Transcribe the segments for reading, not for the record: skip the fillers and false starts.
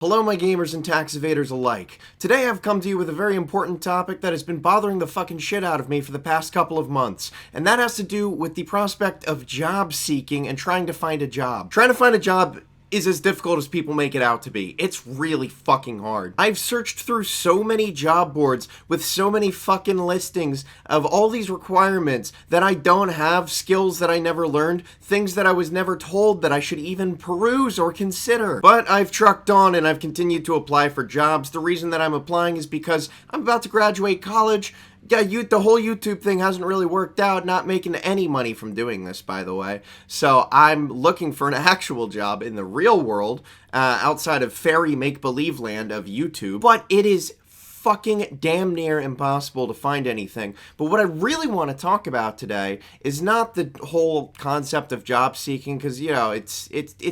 Hello my gamers and tax evaders alike. Today I've come to you with a very important topic that has been bothering the fucking shit out of me for the past couple of months. And that has to do with the prospect of job seeking and trying to find a job. Trying to find a job is as difficult as people make it out to be. It's really fucking hard. I've searched through so many job boards with so many fucking listings of all these requirements that I don't have, skills that I never learned, things that I was never told that I should even peruse or consider. But I've trucked on and I've continued to apply for jobs. The reason that I'm applying is because I'm about to graduate college. Yeah, the whole YouTube thing hasn't really worked out, not making any money from doing this, by the way. So I'm looking for an actual job in the real world, outside of fairy make-believe land of YouTube. But it is fucking damn near impossible to find anything. But what I really want to talk about today is not the whole concept of job seeking, because, you know, it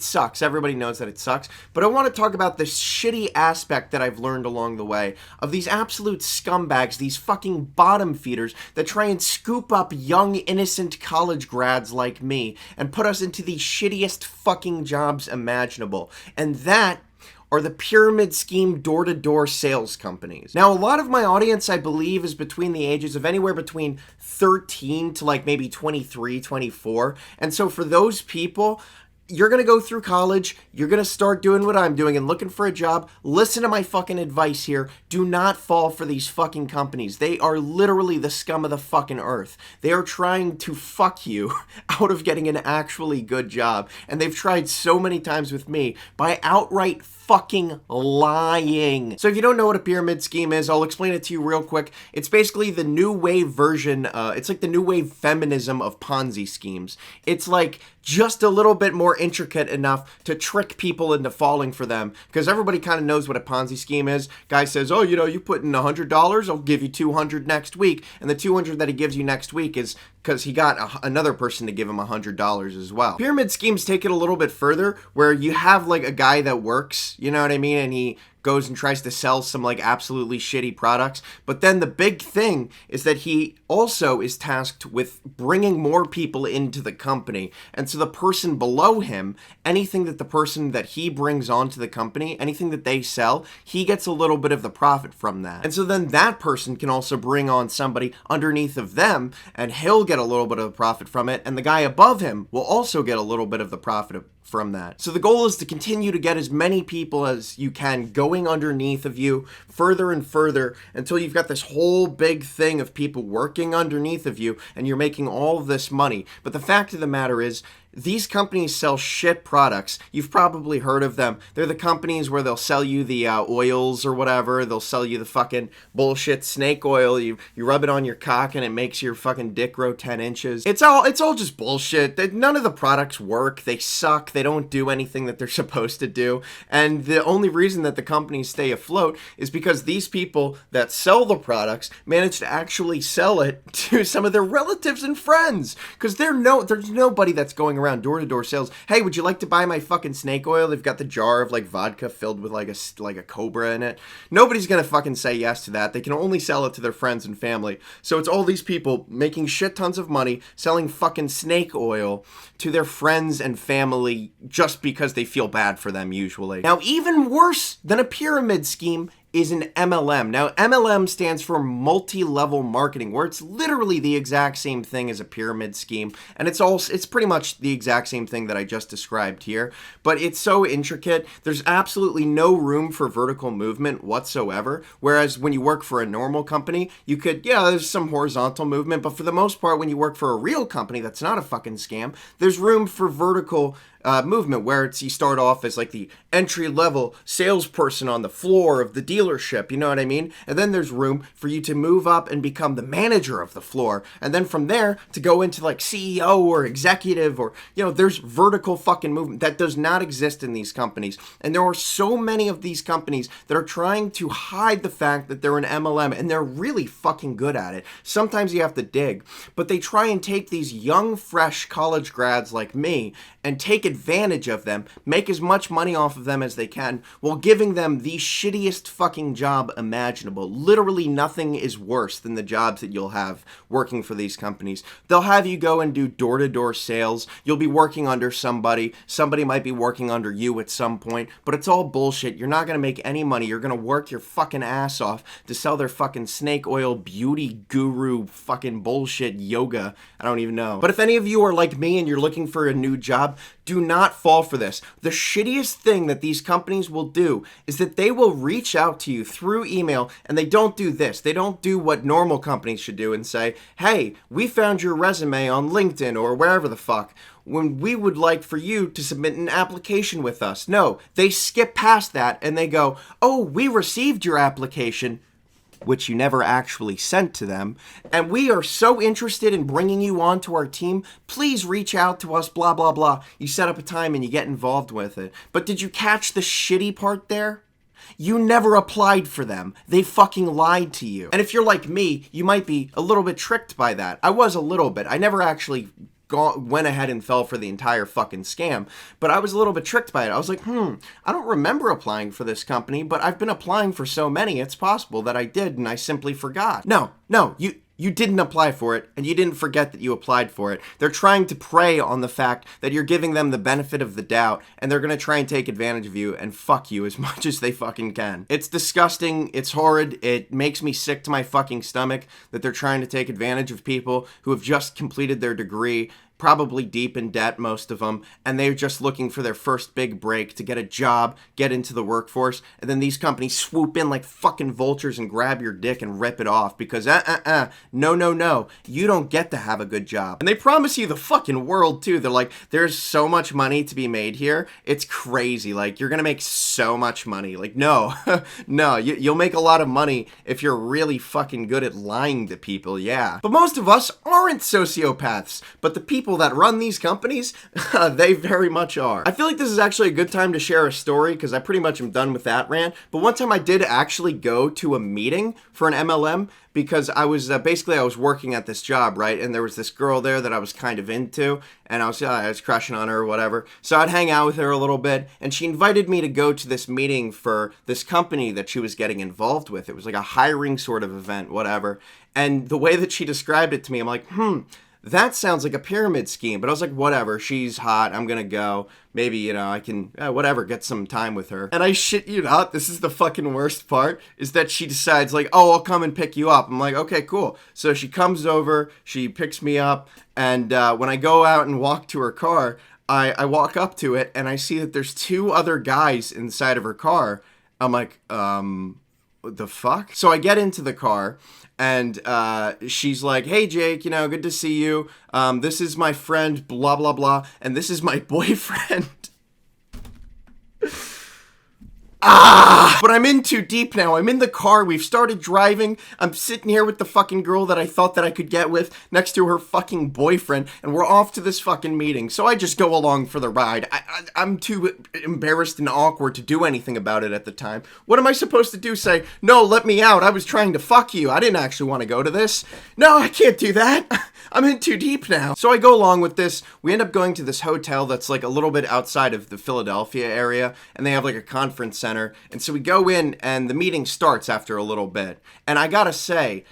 sucks. Everybody knows that it sucks. But I want to talk about the shitty aspect that I've learned along the way of these absolute scumbags, these fucking bottom feeders that try and scoop up young, innocent college grads like me and put us into the shittiest fucking jobs imaginable. And that are the pyramid scheme door-to-door sales companies. Now, a lot of my audience, I believe, is between the ages of anywhere between 13 to like maybe 23, 24. And so for those people, you're going to go through college, you're going to start doing what I'm doing and looking for a job. Listen to my fucking advice here. Do not fall for these fucking companies. They are literally the scum of the fucking earth. They are trying to fuck you out of getting an actually good job. And they've tried so many times with me by outright fucking lying. So if you don't know what a pyramid scheme is, I'll explain it to you real quick. It's basically the new wave version, it's like the new wave feminism of Ponzi schemes. It's like just a little bit more intricate enough to trick people into falling for them, because everybody kind of knows what a Ponzi scheme is. Guy says, oh, you know, you put in $100, I'll give you $200 next week, and the $200 that he gives you next week is because he got another person to give him $100 as well. Pyramid schemes take it a little bit further, where you have like a guy that works, you know what I mean, and he goes and tries to sell some like absolutely shitty products. But then the big thing is that he also is tasked with bringing more people into the company. And so the person below him, anything that the person that he brings onto the company, anything that they sell, he gets a little bit of the profit from that. And so then that person can also bring on somebody underneath of them, and he'll get a little bit of the profit from it. And the guy above him will also get a little bit of the profit from that. So the goal is to continue to get as many people as you can going underneath of you further and further until you've got this whole big thing of people working underneath of you and you're making all of this money. But the fact of the matter is, these companies sell shit products. You've probably heard of them. They're the companies where they'll sell you the oils or whatever. They'll sell you the fucking bullshit snake oil. You rub it on your cock and it makes your fucking dick grow 10 inches. It's all just bullshit. None of the products work. They suck. They don't do anything that they're supposed to do. And the only reason that the companies stay afloat is because these people that sell the products manage to actually sell it to some of their relatives and friends. Because there's nobody that's going around door-to-door sales. Hey, would you like to buy my fucking snake oil? They've got the jar of like vodka filled with like a cobra in it. Nobody's gonna fucking say yes to that. They can only sell it to their friends and family. So it's all these people making shit tons of money selling fucking snake oil to their friends and family just because they feel bad for them usually. Now, even worse than a pyramid scheme is an MLM. Now, MLM stands for multi-level marketing, where it's literally the exact same thing as a pyramid scheme, and it's pretty much the exact same thing that I just described here, but it's so intricate. There's absolutely no room for vertical movement whatsoever, whereas when you work for a normal company, you could, yeah, there's some horizontal movement, but for the most part, when you work for a real company that's not a fucking scam, there's room for vertical movement, where you start off as like the entry-level salesperson on the floor of the dealership, you know what I mean? And then there's room for you to move up and become the manager of the floor, and then from there to go into like CEO or executive, or, you know, there's vertical fucking movement that does not exist in these companies. And there are so many of these companies that are trying to hide the fact that they're an MLM, and they're really fucking good at it. Sometimes you have to dig, but they try and take these young, fresh college grads like me and take advantage of them, make as much money off of them as they can, while giving them the shittiest fucking job imaginable. Literally nothing is worse than the jobs that you'll have working for these companies. They'll have you go and do door-to-door sales. You'll be working under somebody. Somebody might be working under you at some point, but it's all bullshit. You're not going to make any money. You're going to work your fucking ass off to sell their fucking snake oil beauty guru fucking bullshit yoga. I don't even know. But if any of you are like me and you're looking for a new job, do not fall for this. The shittiest thing that these companies will do is that they will reach out to you through email, and they don't do this. They don't do what normal companies should do and say, hey, we found your resume on LinkedIn or wherever the fuck, when we would like for you to submit an application with us. No, they skip past that and they go, oh, we received your application, which you never actually sent to them, and we are so interested in bringing you onto our team, please reach out to us, blah, blah, blah. You set up a time and you get involved with it. But did you catch the shitty part there? You never applied for them. They fucking lied to you. And if you're like me, you might be a little bit tricked by that. I was a little bit. I never actually went ahead and fell for the entire fucking scam, but I was a little bit tricked by it. I was like, I don't remember applying for this company, but I've been applying for so many, it's possible that I did and I simply forgot. No, you didn't apply for it, and you didn't forget that you applied for it. They're trying to prey on the fact that you're giving them the benefit of the doubt, and they're gonna try and take advantage of you and fuck you as much as they fucking can. It's disgusting, it's horrid, it makes me sick to my fucking stomach that they're trying to take advantage of people who have just completed their degree, probably deep in debt, most of them, and they're just looking for their first big break to get a job, get into the workforce, and then these companies swoop in like fucking vultures and grab your dick and rip it off because no, you don't get to have a good job. And they promise you the fucking world too. They're like, there's so much money to be made here, it's crazy, like you're gonna make so much money. Like no, no, you'll make a lot of money if you're really fucking good at lying to people, yeah. But most of us aren't sociopaths, but the people that run these companies, they very much are. I feel like this is actually a good time to share a story because I pretty much am done with that rant. But one time I did actually go to a meeting for an MLM because I was basically I was working at this job, right? And there was this girl there that I was kind of into, and I was crushing on her or whatever. So I'd hang out with her a little bit, and she invited me to go to this meeting for this company that she was getting involved with. It was like a hiring sort of event, whatever. And the way that she described it to me, I'm like, that sounds like a pyramid scheme. But I was like, whatever, she's hot, I'm gonna go. Maybe, I can, whatever, get some time with her. And I shit you not, this is the fucking worst part, is that she decides like, oh, I'll come and pick you up. I'm like, okay, cool. So she comes over, she picks me up, and when I go out and walk to her car, I walk up to it, and I see that there's two other guys inside of her car. I'm like, what the fuck? So I get into the car, and she's like, hey, Jake, good to see you. This is my friend, blah, blah, blah, and this is my boyfriend. But I'm in too deep now. I'm in the car. We've started driving. I'm sitting here with the fucking girl that I thought that I could get with next to her fucking boyfriend, and we're off to this fucking meeting. So I just go along for the ride. I'm too embarrassed and awkward to do anything about it at the time. What am I supposed to do? Say, no, let me out. I was trying to fuck you. I didn't actually want to go to this. No, I can't do that. I'm in too deep now. So I go along with this. We end up going to this hotel that's like a little bit outside of the Philadelphia area, and they have like a conference center. And so we go in, and the meeting starts after a little bit. And I gotta say,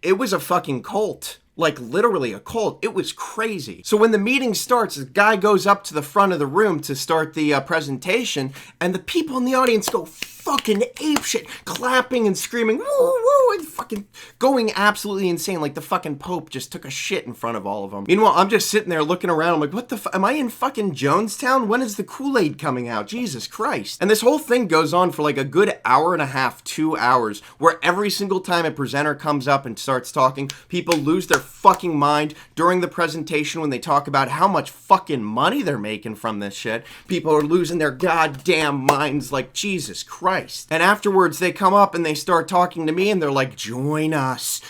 it was a fucking cult. Like, literally a cult. It was crazy. So when the meeting starts, the guy goes up to the front of the room to start the presentation, and the people in the audience go fucking apeshit, clapping and screaming, woo, woo, and fucking going absolutely insane, like the fucking Pope just took a shit in front of all of them. Meanwhile, I'm just sitting there looking around, I'm like, what the am I in fucking Jonestown? When is the Kool-Aid coming out? Jesus Christ. And this whole thing goes on for like a good hour and a half, 2 hours, where every single time a presenter comes up and starts talking, people lose their fucking mind during the presentation when they talk about how much fucking money they're making from this shit. People are losing their goddamn minds like, Jesus Christ. And afterwards, they come up and they start talking to me, and they're like, join us,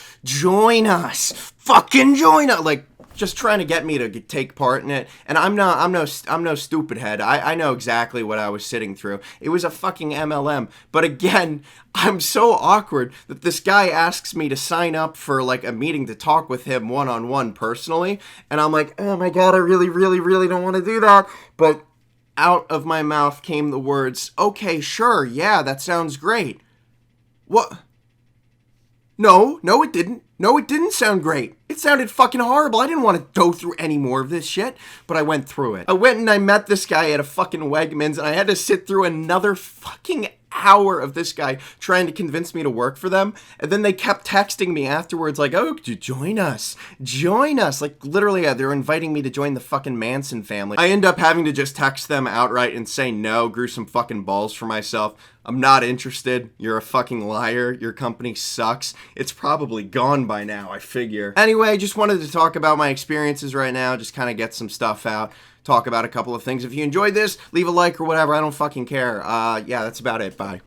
fucking join us. Like, just trying to get me to take part in it. And I'm no stupid head. I know exactly what I was sitting through. It was a fucking MLM. But again, I'm so awkward that this guy asks me to sign up for like a meeting to talk with him one-on-one personally. And I'm like, oh my God, I really, really, really don't want to do that. But out of my mouth came the words, okay, sure, yeah, that sounds great. What? No, it didn't. No, it didn't sound great. It sounded fucking horrible. I didn't want to go through any more of this shit, but I went through it. I went and I met this guy at a fucking Wegmans, and I had to sit through another fucking hour of this guy trying to convince me to work for them. And then they kept texting me afterwards like, oh, join us. Like, literally, they're inviting me to join the fucking Manson family. I end up having to just text them outright and say no, grew some fucking balls for myself. I'm not interested. You're a fucking liar. Your company sucks. It's probably gone by now, I figure. Anyway, just wanted to talk about my experiences right now, just kind of get some stuff out, talk about a couple of things. If you enjoyed this, leave a like or whatever. I don't fucking care. Yeah, that's about it. Bye.